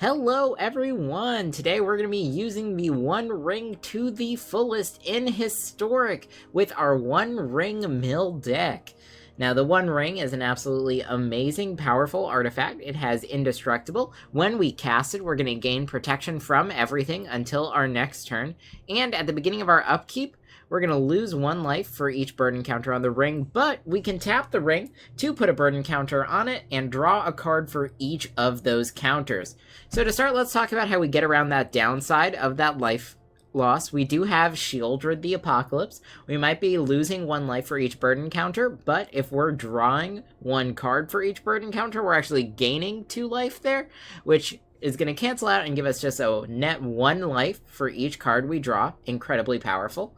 Hello everyone! Today we're going to be using the One Ring to the fullest in Historic with our One Ring Mill deck. Now the One Ring is an absolutely amazing, powerful artifact. It has indestructible. When we cast it, we're going to gain protection from everything until our next turn. And at the beginning of our upkeep, we're going to lose 1 life for each burden counter on the ring, but we can tap the ring to put a burden counter on it and draw a card for each of those counters. So to start, let's talk about how we get around that downside of that life loss. We do have Shieldred the Apocalypse. We might be losing 1 life for each burden counter, but if we're drawing 1 card for each burden counter, we're actually gaining 2 life there, which is going to cancel out and give us just a net 1 life for each card we draw. Incredibly powerful.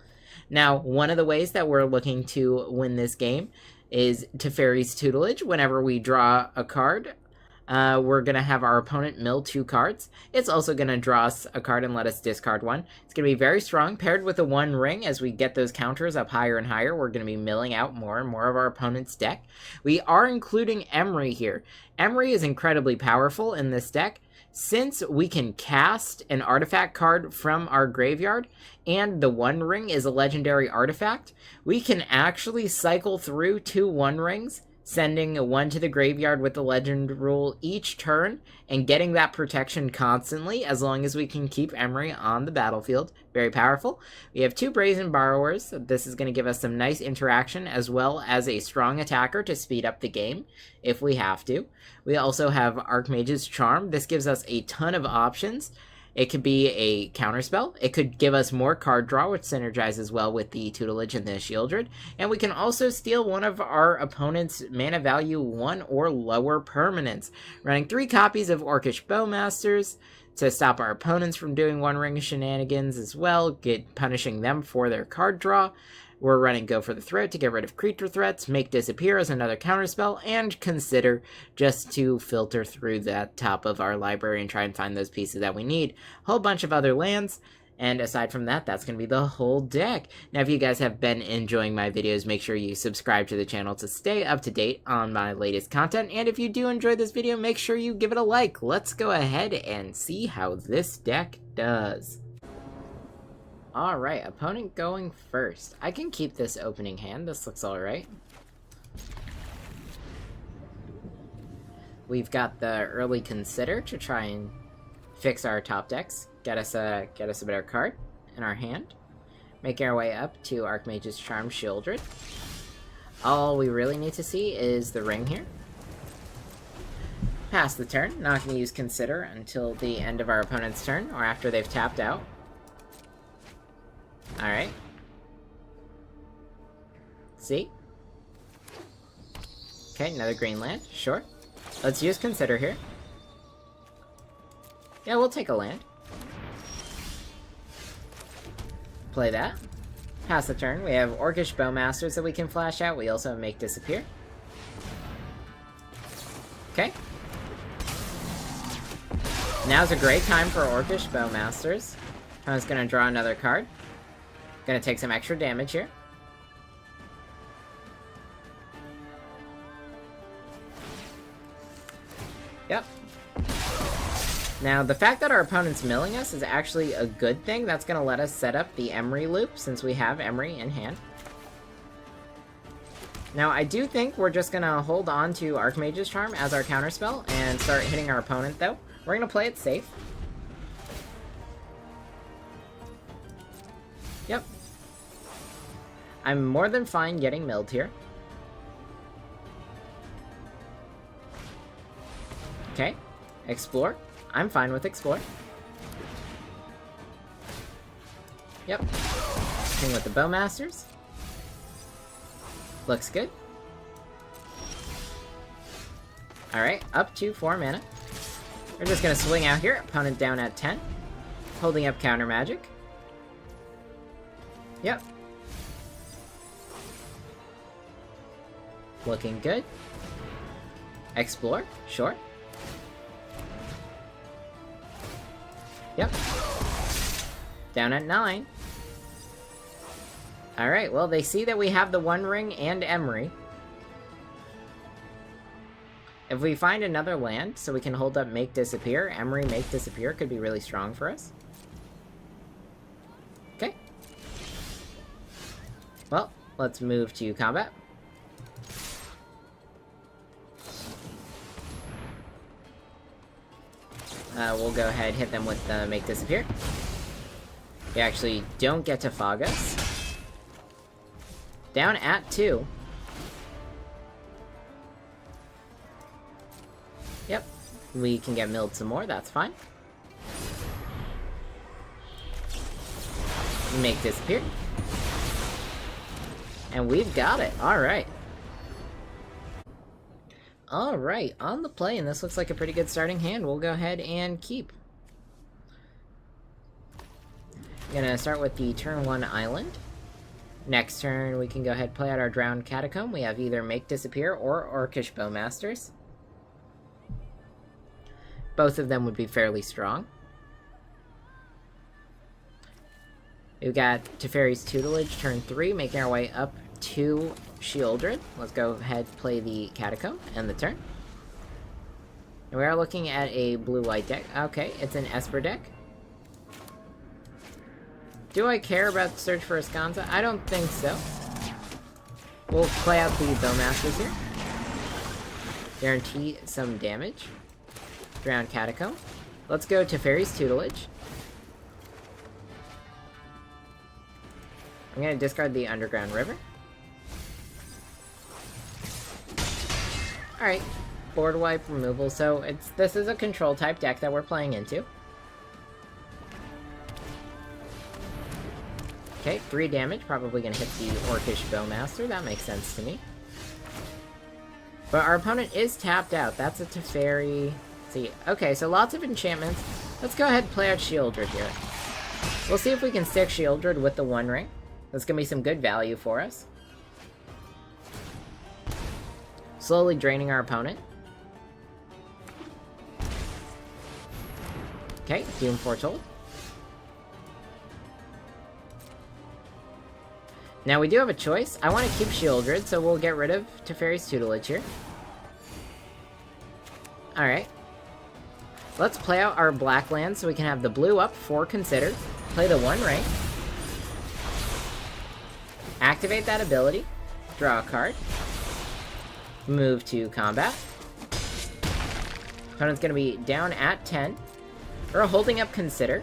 Now, one of the ways that we're looking to win this game is Teferi's Tutelage. Whenever we draw a card, we're going to have our opponent mill 2 cards. It's also going to draw us a card and let us discard 1. It's going to be very strong, paired with the One Ring. As we get those counters up higher and higher, we're going to be milling out more and more of our opponent's deck. We are including Emery here. Emery is incredibly powerful in this deck, since we can cast an artifact card from our graveyard, and the One Ring is a legendary artifact. We can actually cycle through 2 One Rings, sending 1 to the graveyard with the legend rule each turn, and getting that protection constantly, as long as we can keep Emery on the battlefield. Very powerful. We have 2 Brazen Borrowers. This is going to give us some nice interaction, as well as a strong attacker to speed up the game, if we have to. We also have Archmage's Charm. This gives us a ton of options. It could be a counterspell. It could give us more card draw, which synergizes well with the Tutelage and the Shieldred. And we can also steal one of our opponent's mana value 1 or lower permanents. Running 3 copies of Orcish Bowmasters to stop our opponents from doing One Ring shenanigans as well, punishing them for their card draw. We're running Go for the Throat to get rid of creature threats, Make Disappear as another counterspell, and Consider just to filter through that top of our library and try and find those pieces that we need. A whole bunch of other lands, and aside from that, that's going to be the whole deck. Now, if you guys have been enjoying my videos, make sure you subscribe to the channel to stay up to date on my latest content, and if you do enjoy this video, make sure you give it a like. Let's go ahead and see how this deck does. Alright, opponent going first. I can keep this opening hand. This looks alright. We've got the early Consider to try and fix our top decks. Get us a better card in our hand. Making our way up to Archmage's Charm Shieldred. All we really need to see is the ring here. Pass the turn. Not going to use Consider until the end of our opponent's turn, or after they've tapped out. Alright. See? Okay, another green land. Sure. Let's use Consider here. Yeah, we'll take a land. Play that. Pass the turn. We have Orcish Bowmasters that we can flash out. We also Make Disappear. Okay. Now's a great time for Orcish Bowmasters. I was gonna draw another card. Gonna take some extra damage here. Yep. Now, the fact that our opponent's milling us is actually a good thing. That's gonna let us set up the Emery loop, since we have Emery in hand. Now, I do think we're just gonna hold on to Archmage's Charm as our counterspell and start hitting our opponent, though. We're gonna play it safe. Yep. I'm more than fine getting milled here. Okay. Explore. I'm fine with Explore. Yep. Thing with the Bowmasters. Looks good. Alright, up to 4 mana. We're just gonna swing out here. Opponent down at 10. Holding up counter magic. Yep. Looking good. Explore, sure. Yep. Down at 9. Alright, well, they see that we have the One Ring and Emery. If we find another land so we can hold up Make Disappear, Emery Make Disappear could be really strong for us. Okay. Well, let's move to combat. We'll go ahead and hit them with the Make Disappear. They actually don't get to fog us. Down at 2. Yep, we can get milled some more, that's fine. Make Disappear. And we've got it, alright. Alright, on the play, and this looks like a pretty good starting hand. We'll go ahead and keep. Gonna start with the turn 1 island. Next turn, we can go ahead and play out our Drowned Catacomb. We have either Make Disappear or Orcish Bowmasters. Both of them would be fairly strong. We've got Teferi's Tutelage, turn 3, making our way up to Shieldred. Let's go ahead and play the Catacomb and the turn. And we are looking at a blue-white deck. Okay, it's an Esper deck. Do I care about Search for Escanza? I don't think so. We'll play out the Bowmasters here. Guarantee some damage. Drowned Catacomb. Let's go to Teferi's Tutelage. I'm gonna discard the Underground River. Alright, board wipe removal, so this is a control type deck that we're playing into. Okay, 3 damage, probably gonna hit the Orcish Bowmaster, that makes sense to me. But our opponent is tapped out, that's a Teferi. See, okay, so lots of enchantments. Let's go ahead and play out Shieldred here. We'll see if we can stick Shieldred with the One Ring. That's gonna be some good value for us. Slowly draining our opponent. Okay, Doom Foretold. Now we do have a choice. I want to keep Shieldred, so we'll get rid of Teferi's Tutelage here. Alright. Let's play out our black land so we can have the blue up for Considered. Play the One Ring. Activate that ability. Draw a card. Move to combat. Opponent's going to be down at 10. We're holding up Consider.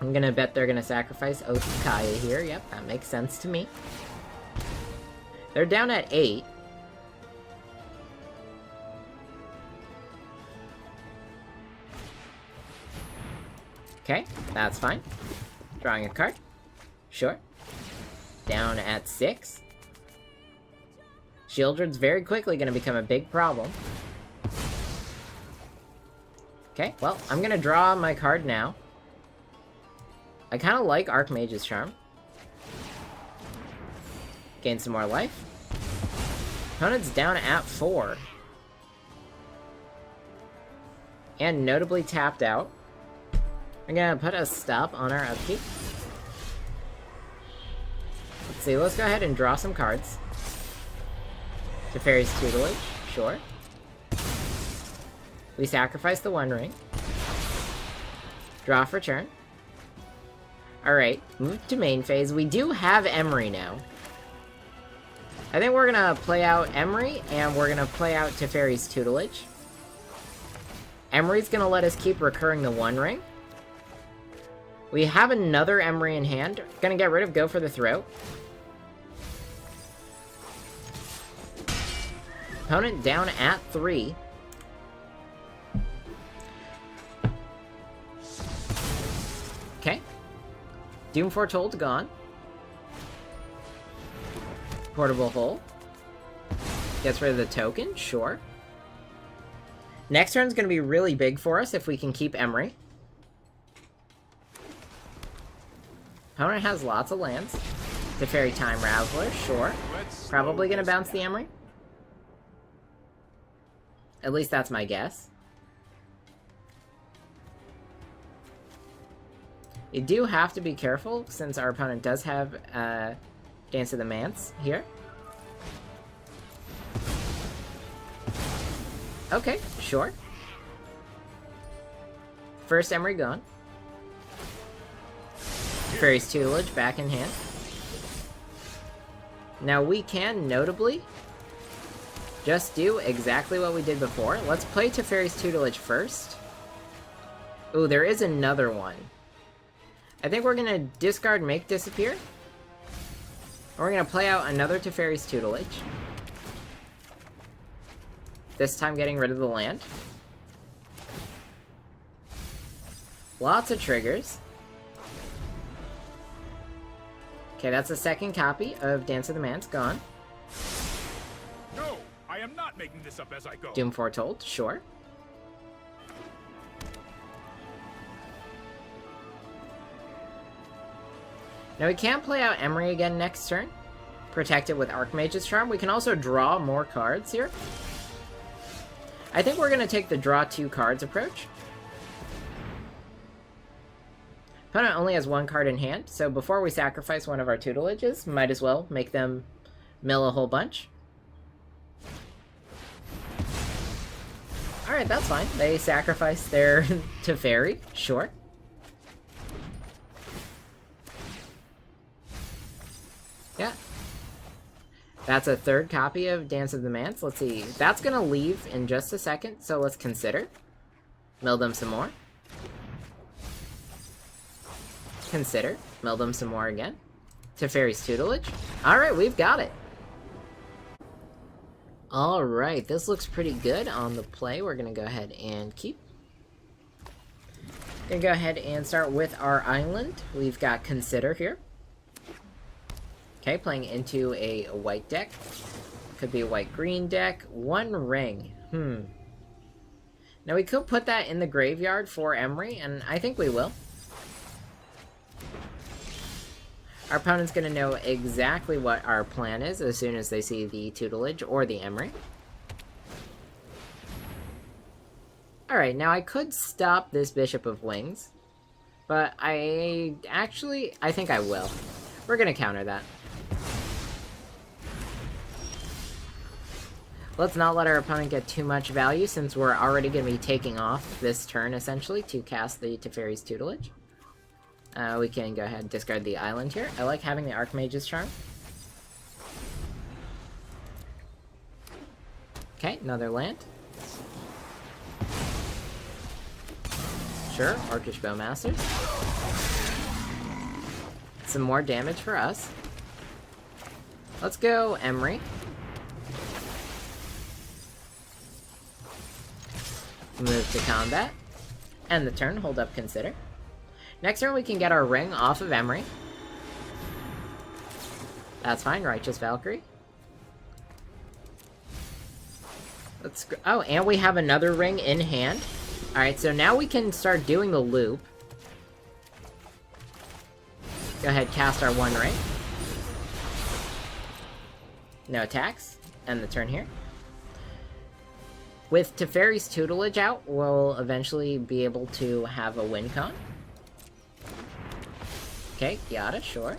I'm going to bet they're going to sacrifice Oath of Kaya here. Yep, that makes sense to me. They're down at 8. Okay, that's fine. Drawing a card. Sure. Down at 6. Shieldred's very quickly going to become a big problem. Okay, well, I'm going to draw my card now. I kind of like Archmage's Charm. Gain some more life. Opponent's down at 4. And notably tapped out. I'm gonna put a stop on our upkeep. Let's see, let's go ahead and draw some cards. Teferi's Tutelage, sure. We sacrifice the One Ring. Draw for turn. Alright, move to main phase. We do have Emery now. I think we're gonna play out Emery, and we're gonna play out Teferi's Tutelage. Emery's gonna let us keep recurring the One Ring. We have another Emery in hand. Gonna get rid of Go for the Throat. Opponent down at 3. Okay. Doom Foretold gone. Portable Hole. Gets rid of the token, sure. Next turn's gonna be really big for us if we can keep Emery. Opponent has lots of lands. Teferi Time Raveler, sure. Probably gonna bounce the Emery. At least that's my guess. You do have to be careful, since our opponent does have Dance of the Manse here. Okay, sure. First Emery gone. Teferi's Tutelage back in hand. Now we can, notably, just do exactly what we did before. Let's play Teferi's Tutelage first. Ooh, there is another one. I think we're gonna discard Make Disappear. And we're gonna play out another Teferi's Tutelage. This time getting rid of the land. Lots of triggers. Okay, that's the second copy of Dance of the Manse gone. No, I am not making this up as I go. Doom Foretold, sure. Now we can't play out Emery again next turn. Protect it with Archmage's Charm. We can also draw more cards here. I think we're going to take the draw 2 cards approach. Opponent only has 1 card in hand, so before we sacrifice one of our tutelages, might as well make them mill a whole bunch. Alright, that's fine. They sacrifice their Teferi, sure. Yeah. That's a third copy of Dance of the Manse. Let's see. That's going to leave in just a second, so let's consider. Mill them some more. Consider. Mill them some more again. Teferi's Tutelage. Alright, we've got it. Alright, this looks pretty good on the play. We're going to go ahead and keep. Going to go ahead and start with our island. We've got Consider here. Okay, playing into a white deck. Could be a white-green deck. One ring. Now we could put that in the graveyard for Emery, and I think we will. Our opponent's going to know exactly what our plan is as soon as they see the tutelage or the Emery. Alright, now I could stop this Bishop of Wings, but I think I will. We're going to counter that. Let's not let our opponent get too much value since we're already going to be taking off this turn, essentially, to cast the Teferi's Tutelage. We can go ahead and discard the island here. I like having the Archmage's Charm. Okay, another land. Sure, Orcish Bowmasters. Some more damage for us. Let's go Emery. Move to combat. End the turn, hold up Consider. Next turn we can get our ring off of Emery. That's fine, Righteous Valkyrie. Let's go. Oh, and we have another ring in hand. Alright, so now we can start doing the loop. Go ahead, cast our one ring. No attacks. End the turn here. With Teferi's Tutelage out, we'll eventually be able to have a win con. Okay, Yada, sure.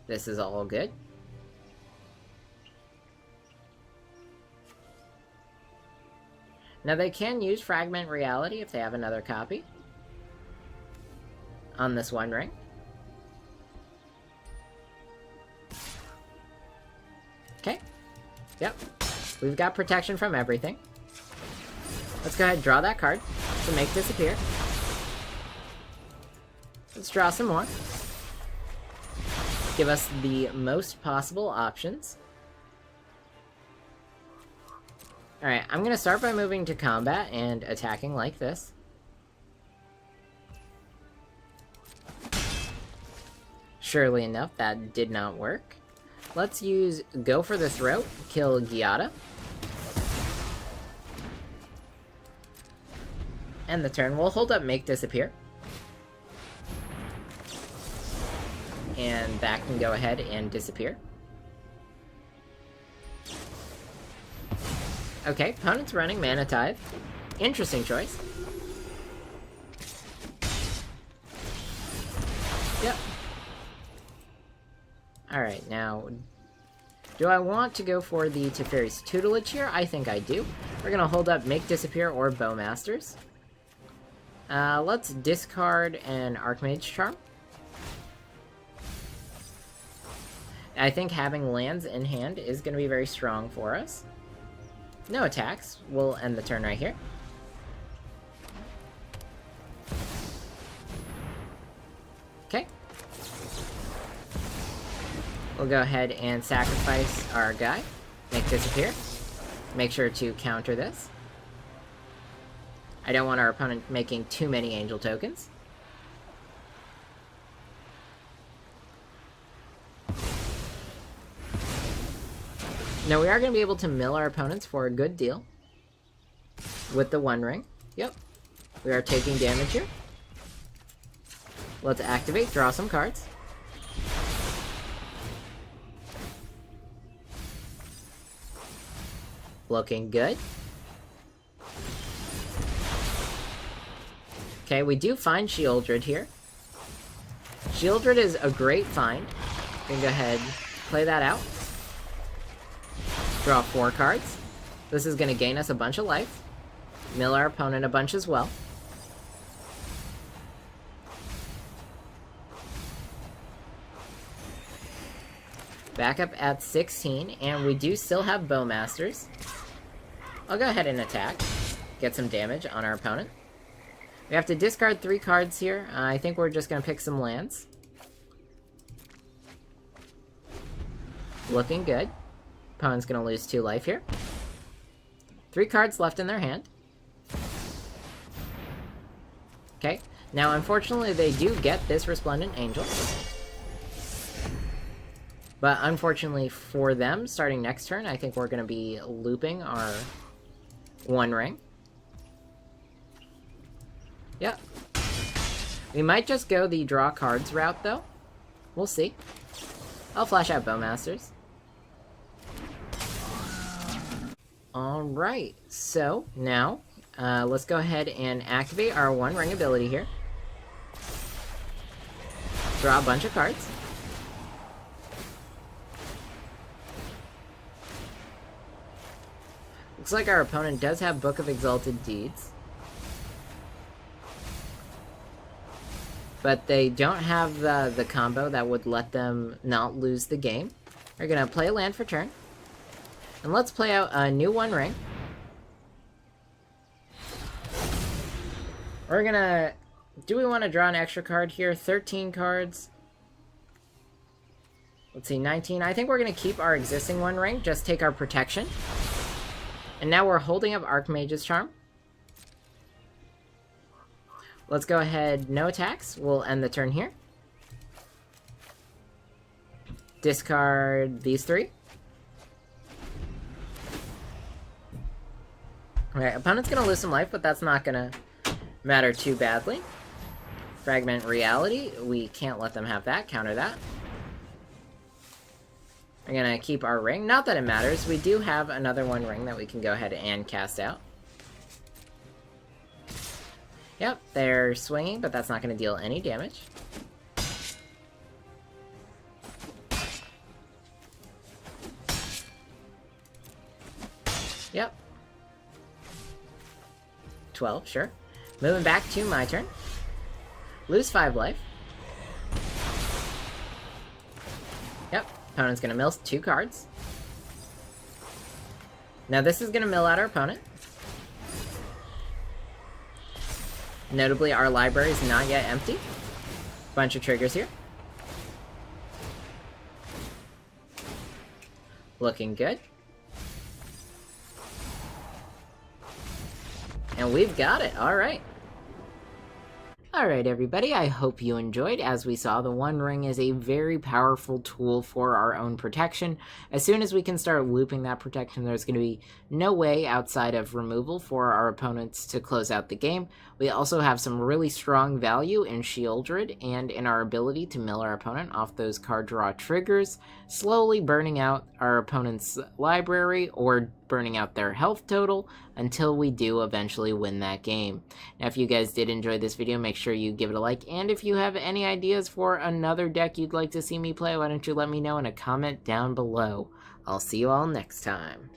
This is all good. Now they can use Fragment Reality if they have another copy on this one ring. Okay. Yep. We've got protection from everything. Let's go ahead and draw that card to make disappear. Let's draw some more. Give us the most possible options. Alright, I'm going to start by moving to combat and attacking like this. Surely enough, that did not work. Let's use Go for the Throat, kill Giada. End the turn. We'll hold up Make Disappear. And that can go ahead and disappear. Okay, opponent's running Mana Tithe. Interesting choice. Yep. Now, do I want to go for the Teferi's Tutelage here? I think I do. We're gonna hold up Make Disappear or Bowmasters. Let's discard an Archmage Charm. I think having lands in hand is going to be very strong for us. No attacks. We'll end the turn right here. Okay. We'll go ahead and sacrifice our guy. Make Disappear. Make sure to counter this. I don't want our opponent making too many Angel tokens. Now we are going to be able to mill our opponents for a good deal. With the One Ring. Yep. We are taking damage here. Let's activate, draw some cards. Looking good. Okay, we do find Shieldred here. Shieldred is a great find. We can go ahead, play that out. Draw 4 cards. This is going to gain us a bunch of life. Mill our opponent a bunch as well. Back up at 16, and we do still have Bowmasters. I'll go ahead and attack. Get some damage on our opponent. We have to discard 3 cards here. I think we're just going to pick some lands. Looking good. Opponent's going to lose 2 life here. 3 cards left in their hand. Okay. Now, unfortunately, they do get this Resplendent Angel. But unfortunately for them, starting next turn, I think we're going to be looping our One Ring. Yep. We might just go the draw cards route, though. We'll see. I'll flash out Bowmasters. Alright, so now let's go ahead and activate our One Ring ability here. Draw a bunch of cards. Looks like our opponent does have Book of Exalted Deeds. But they don't have the combo that would let them not lose the game. We're going to play a land for turn. And let's play out a new One Ring. We're going to... Do we want to draw an extra card here? 13 cards. Let's see, 19. I think we're going to keep our existing One Ring. Just take our protection. And now we're holding up Archmage's Charm. Let's go ahead, no attacks. We'll end the turn here. Discard these 3. Alright, opponent's gonna lose some life, but that's not gonna matter too badly. Fragment Reality, we can't let them have that, counter that. We're gonna keep our ring. Not that it matters, we do have another One Ring that we can go ahead and cast out. Yep, they're swinging, but that's not going to deal any damage. Yep. 12, sure. Moving back to my turn. Lose 5 life. Yep, opponent's going to mill 2 cards. Now this is going to mill out our opponent. Notably, our library is not yet empty. Bunch of triggers here. Looking good. And we've got it. Alright. Alright everybody, I hope you enjoyed. As we saw, the One Ring is a very powerful tool for our own protection. As soon as we can start looping that protection, there's going to be no way outside of removal for our opponents to close out the game. We also have some really strong value in Shieldred and in our ability to mill our opponent off those card draw triggers, slowly burning out our opponent's library or burning out their health total until we do eventually win that game. Now, if you guys did enjoy this video, make sure you give it a like, and if you have any ideas for another deck you'd like to see me play, why don't you let me know in a comment down below. I'll see you all next time.